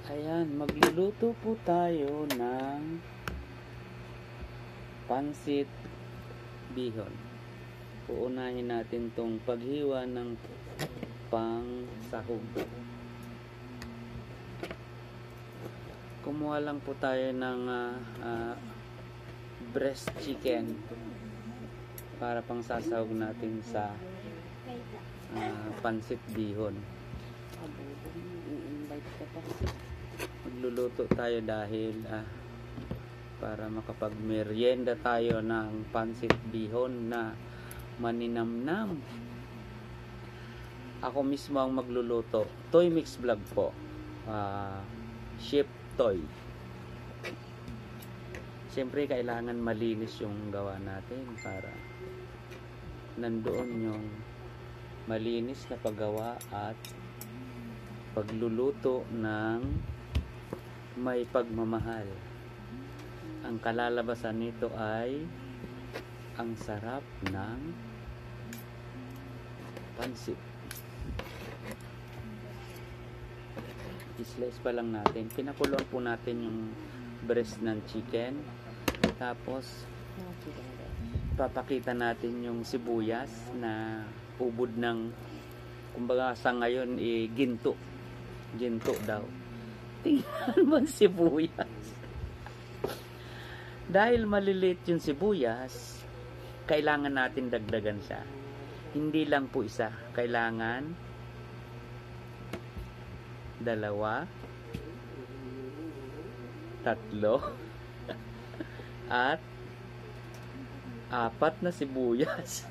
Ayan, magluluto po tayo ng pansit bihon. Uunahin natin tong paghiwa ng pang sahog. Kumuha lang po tayo ng breast chicken para pang sasahog natin sa pansit bihon. Magluluto tayo dahil para makapag-merienda tayo ng pansit bihon na maninamnam. Ako mismo ang magluluto. Toy Mix Vlog po. Chef Toy. Siyempre kailangan malinis yung gawa natin para nandoon yung malinis na paggawa at pagluluto ng may pagmamahal. Ang kalalabasan nito ay ang sarap ng pansit. I-slice pa lang natin. Pinakuluan po natin yung breast ng chicken. Tapos papakita natin yung sibuyas na ubod ng, kumbaga sa ngayon ginto daw. Tingnan mo sibuyas. Dahil maliliit yung sibuyas, kailangan natin dagdagan siya. Hindi lang po isa, kailangan 2, 3, 4 na sibuyas.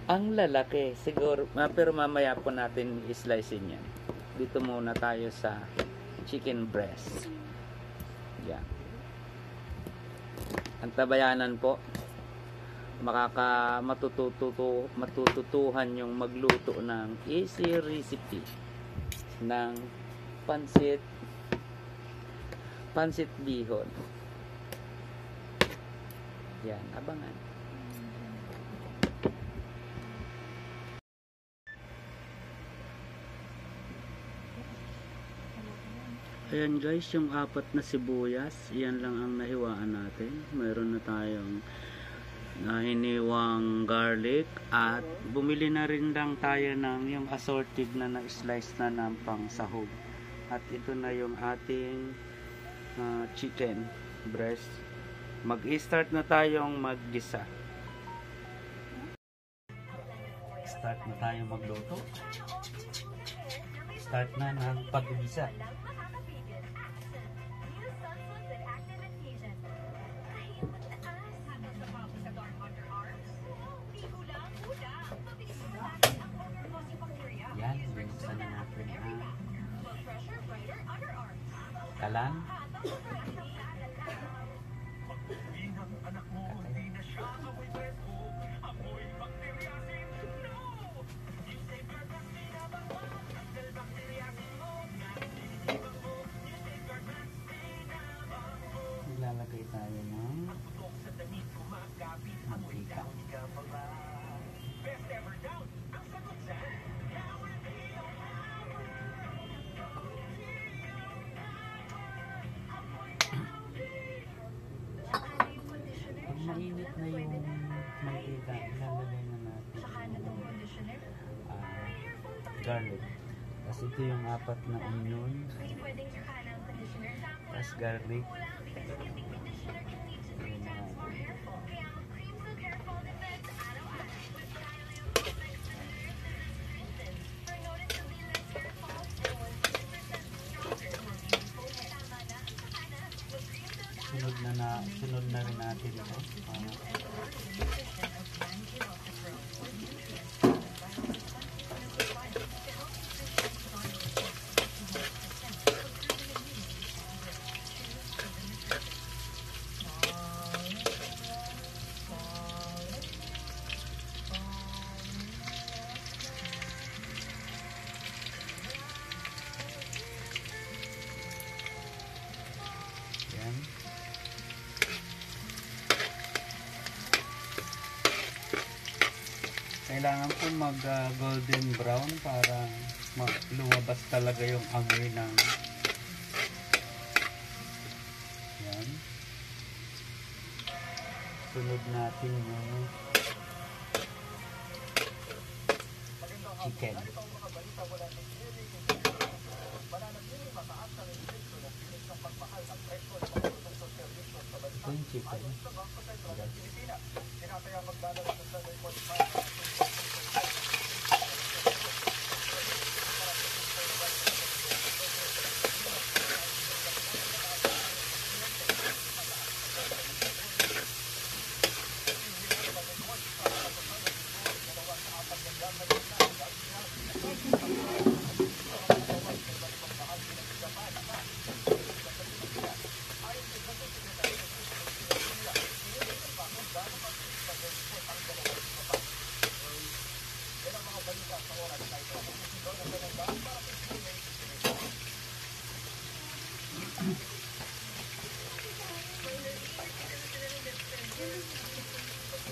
Ang lalaki siguro, pero mamaya po natin i-slicein yan. Dito muna tayo sa chicken breast. Yan. Ang tabayanan po, matututuhan yung magluto ng easy recipe ng pansit bihon. Yan, abangan. Ayan guys, yung 4 na sibuyas, yan lang ang nahiwaan natin. Mayroon na tayong hiniwang garlic at bumili na rin lang tayo ng yung assorted na na-slice na ng pang sahog. At ito na yung ating chicken breast. Mag-start na tayong maggisa. Start na tayong magluto. Start na ng paggisa. Yan, binuksan na natin ang kalan. Ilalagay tayo ng mantika. Mainit na yung mantika, ilalagay na natin garlic. Tapos ito yung 4 na onion. Tapos garlic. Sunod na rin natin ito. Yan. Kailangan po mag golden brown para lumabas talaga yung amoy ng yan. Sunod natin yung chicken. Ito yung chicken.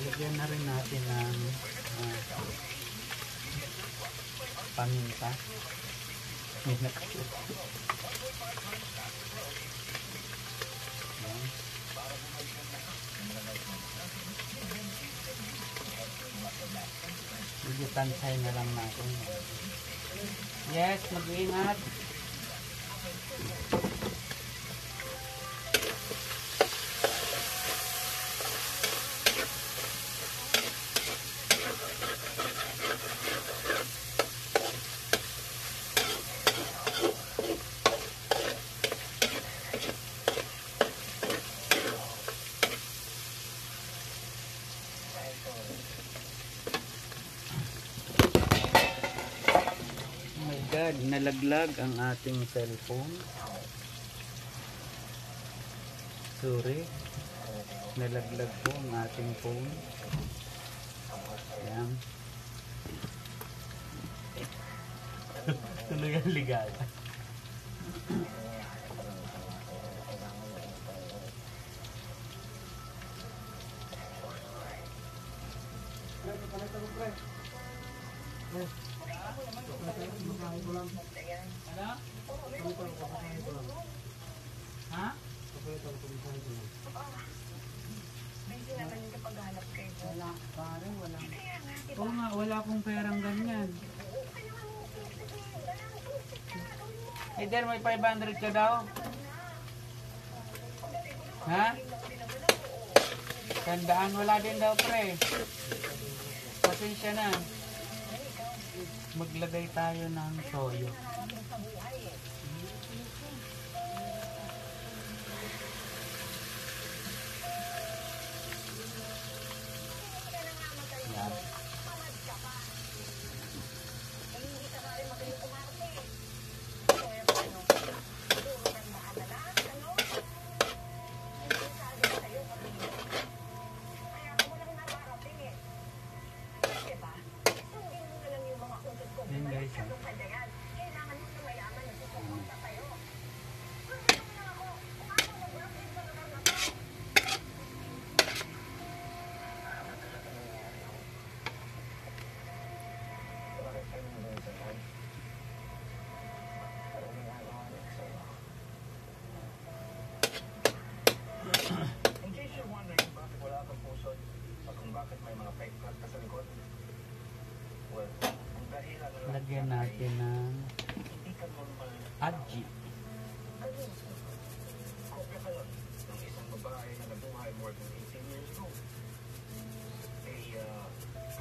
Lagyan na rin natin ng paminta. Yan. Medyo tansay na lang natin. Yes, mag-iingat. God, nalaglag ang ating cellphone. Sorry. Nalaglag po ang ating phone. Ayan. Tuloy ang ligaya. Ha? Wala, parang wala. Oo nga, wala akong perang ganyan. Hey there, may 500 ka daw? Ha? Tandaan, wala din daw pre. Pasensya na. Maglagay tayo ng toyo. Yan. Yan guys. Lagyan natin ng adji.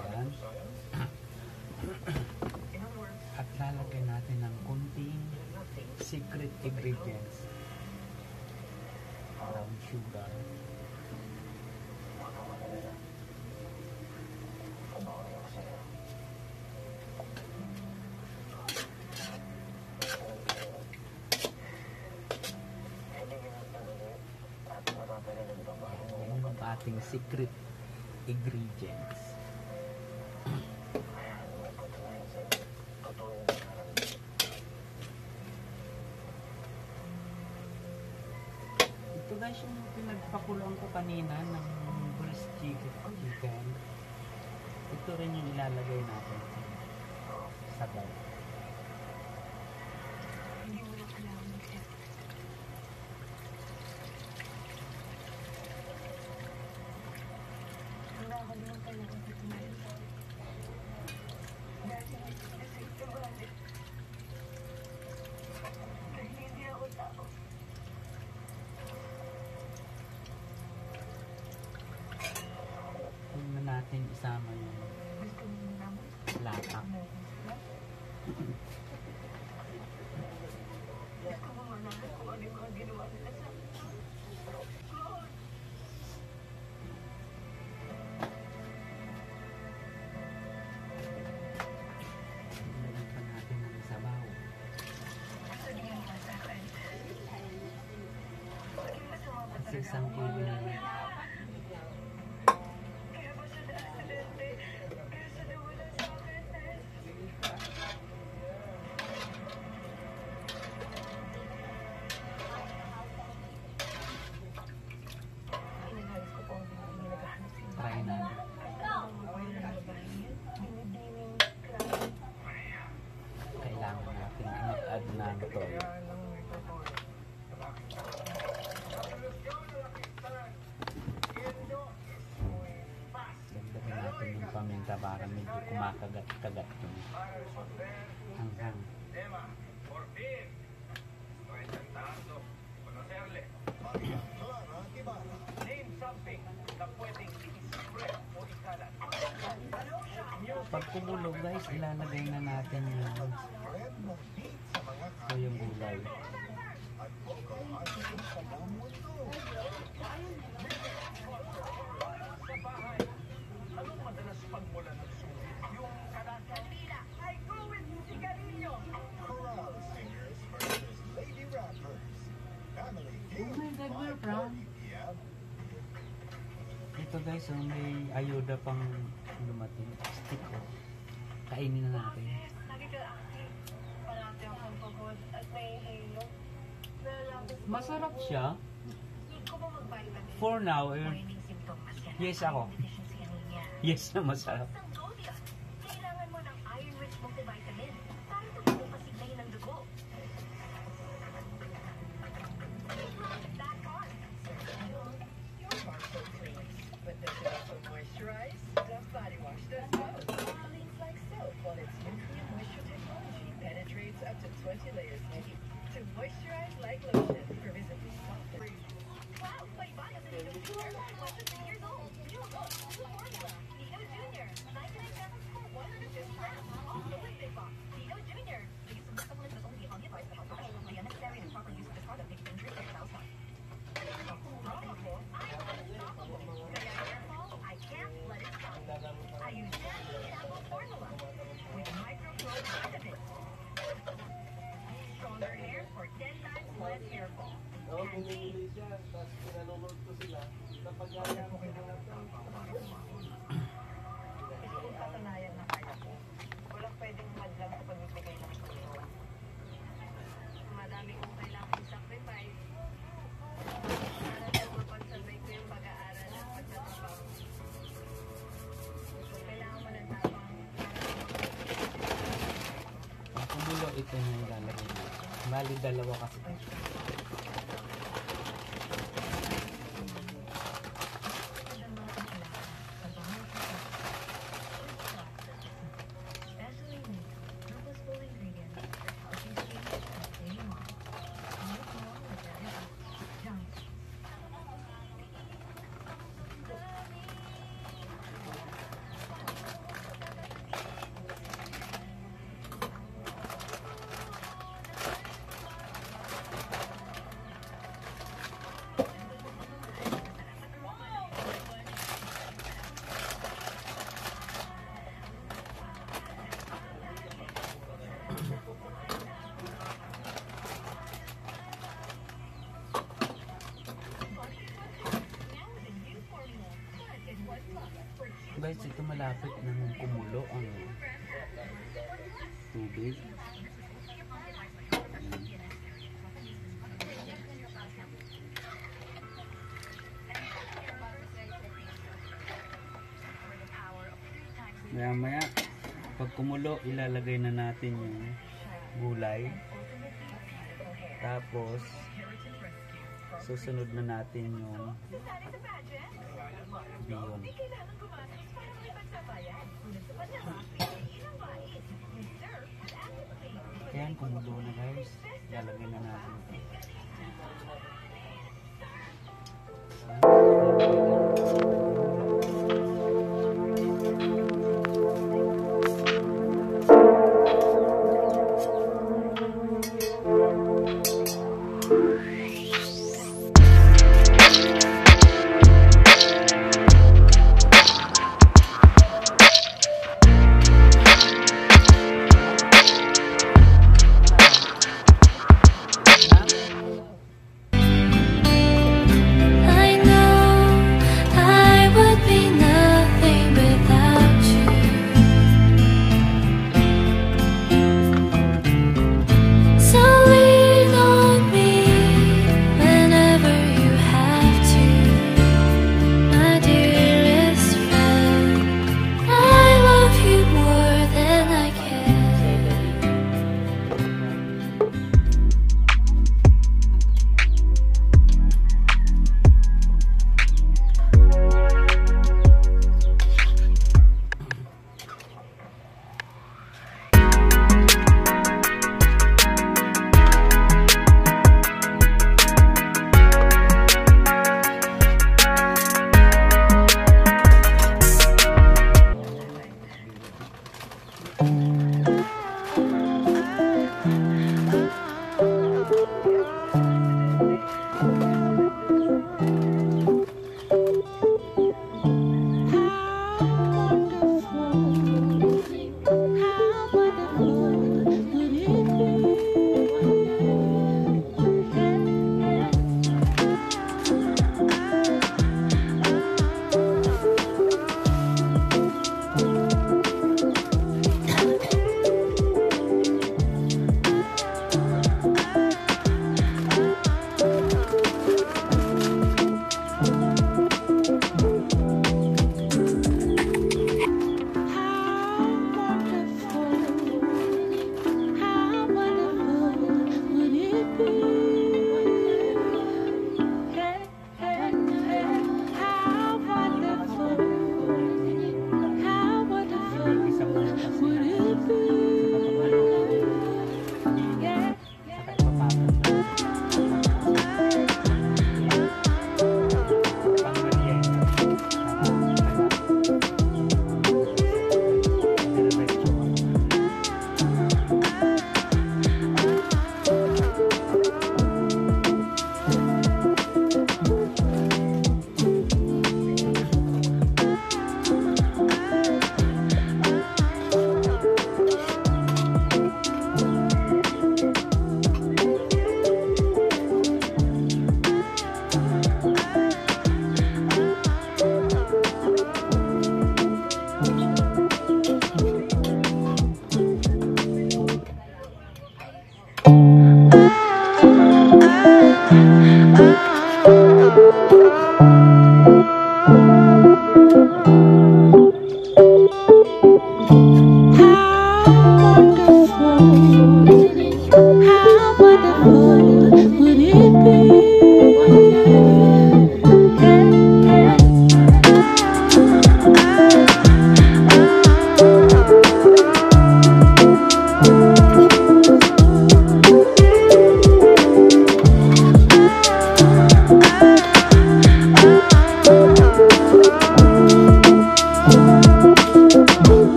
Ayan. At lalagyan natin ng kunting secret ingredients. Brown sugar. Ating secret ingredients. Ito guys yung pinagpakuloan ko kanina ng breast chicken. Ito rin yung ilalagay natin sa sabaw. isama yung latak. Isang kilo na try na. Kailangan natin mag-add ng toyo. Paminta para medyo kumakagat-kagat yung hanghang. Pag kumulo guys, ilalagay na natin yung gulay. Ito guys, so may ayuda pang lumating. Stick ko. Kainin na natin. Masarap siya. For now, yes ako. Yes na masarap. Kailangan mo ng iron-rich multivitamin para tumulong pasiglahin ng dugo. But does it also moisturize? Dove Body Wash does both. Leans like soap, while its nutrient moisture technology penetrates up to 20 layers deep to moisturize like lotion for visibly softer. Wow, may bias in Dino Jr. 103 years old. New look, new formula. Dino Jr. 99 pesos for 150 grams. Also with Big Box. Dino Jr. The use of this supplement is only on the advice of a health professional. The unnecessary and improper use of this product may be dangerous to your child's health. Kaya careful, I can't let it stop. I use Jasmine Apple Formula with micro-probe vitamins. Stronger hair for 10 times less hair fall. And me. Kung katunayan na kaya ko, walang pwedeng madlang sa pagbibigay ng tulong. Madami kong kailangan i-sacrifice para sa mapagsabay ko yung pag-aaral at pagtatrabaho. Kailangan mo ng tapang Ang kumulo, ito na ilalagay mo. Bali, dalawa kasi. Guys, ito malapit na kumulo ang tubig. Maya-maya, pag kumulo, ilalagay na natin yung gulay. Tapos, susunod na natin yung biyon. Ayan, kumulo na guys. Ilalagay na natin.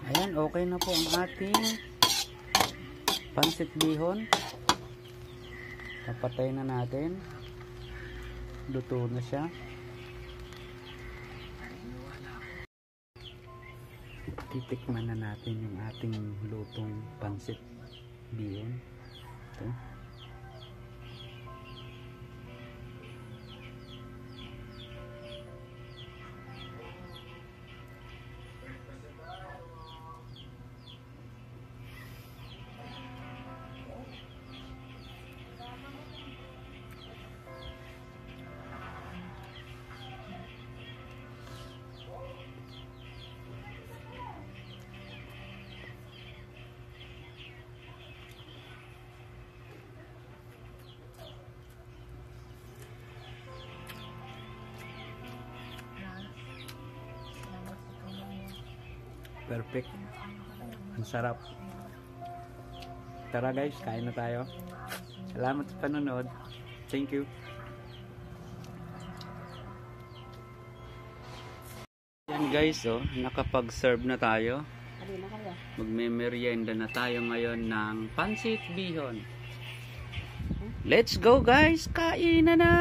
Ayan, okay na po ang ating pansit bihon. Papatay na natin. Luto na siya. titikman na natin yung ating lutong pansit bihon. Ito. Perfect. Ang sarap. Tara guys, kain na tayo. Salamat sa panonood. Thank you. Yan guys, oh, nakapag-serve na tayo. Magme-merienda na tayo ngayon ng pansit bihon. Let's go guys, kain na na!